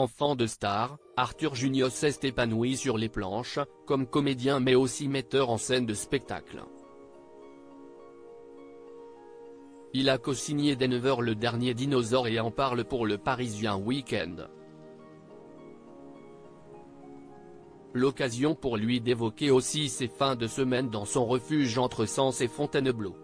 Enfant de star, Arthur Junior s'est épanoui sur les planches, comme comédien mais aussi metteur en scène de spectacle. Il a co-signé dès 9h Le Dernier Dinosaure et en parle pour le Parisien Week-end. L'occasion pour lui d'évoquer aussi ses fins de semaine dans son refuge entre Sens et Fontainebleau.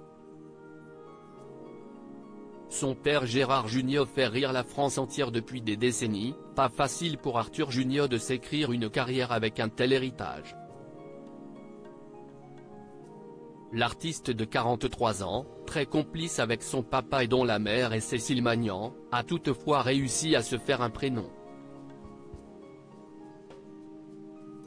Son père Gérard Junior fait rire la France entière depuis des décennies, pas facile pour Arthur Junior de s'écrire une carrière avec un tel héritage. L'artiste de 43 ans, très complice avec son papa et dont la mère est Cécile Magnan, a toutefois réussi à se faire un prénom.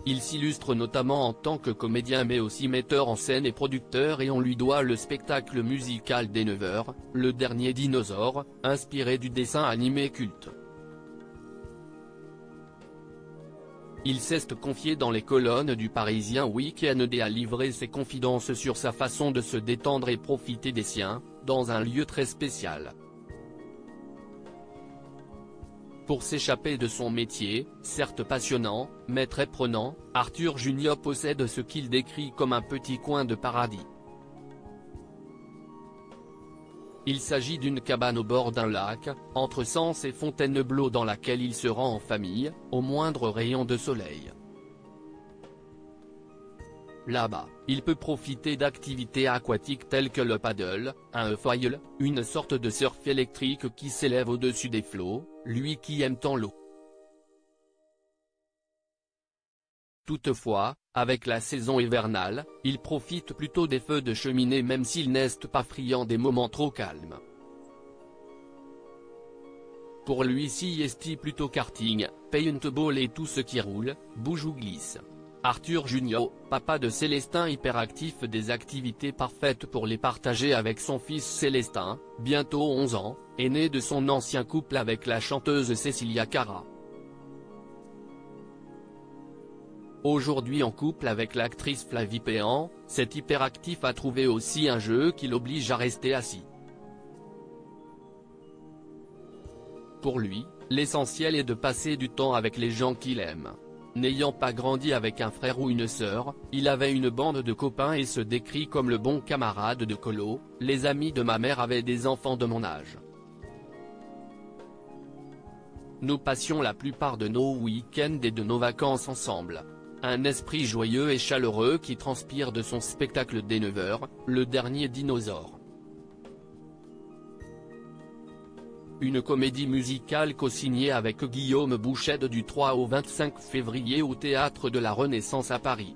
Il s'illustre notamment en tant que comédien mais aussi metteur en scène et producteur et on lui doit le spectacle musical des 9h, Le Dernier Dinosaure, inspiré du dessin animé culte. Il s'est confié dans les colonnes du Parisien Week-end et a livré ses confidences sur sa façon de se détendre et profiter des siens, dans un lieu très spécial. Pour s'échapper de son métier, certes passionnant, mais très prenant, Arthur Junior possède ce qu'il décrit comme un petit coin de paradis. Il s'agit d'une cabane au bord d'un lac, entre Sens et Fontainebleau dans laquelle il se rend en famille, au moindre rayon de soleil. Là-bas, il peut profiter d'activités aquatiques telles que le paddle, un foil, une sorte de surf électrique qui s'élève au-dessus des flots, lui qui aime tant l'eau. Toutefois, avec la saison hivernale, il profite plutôt des feux de cheminée même s'il n'est pas friand des moments trop calmes. Pour lui siesti plutôt karting, paintball et tout ce qui roule, bouge ou glisse. Arthur Junior, papa de Célestin hyperactif, des activités parfaites pour les partager avec son fils Célestin, bientôt 11 ans, est né de son ancien couple avec la chanteuse Cécilia Cara. Aujourd'hui en couple avec l'actrice Flavie Péan, cet hyperactif a trouvé aussi un jeu qui l'oblige à rester assis. Pour lui, l'essentiel est de passer du temps avec les gens qu'il aime. N'ayant pas grandi avec un frère ou une sœur, il avait une bande de copains et se décrit comme le bon camarade de colo. Les amis de ma mère avaient des enfants de mon âge. Nous passions la plupart de nos week-ends et de nos vacances ensemble. Un esprit joyeux et chaleureux qui transpire de son spectacle des 9h, Le Dernier Dinosaure. Une comédie musicale co-signée avec Guillaume Bouchet du 3 au 25 février au Théâtre de la Renaissance à Paris.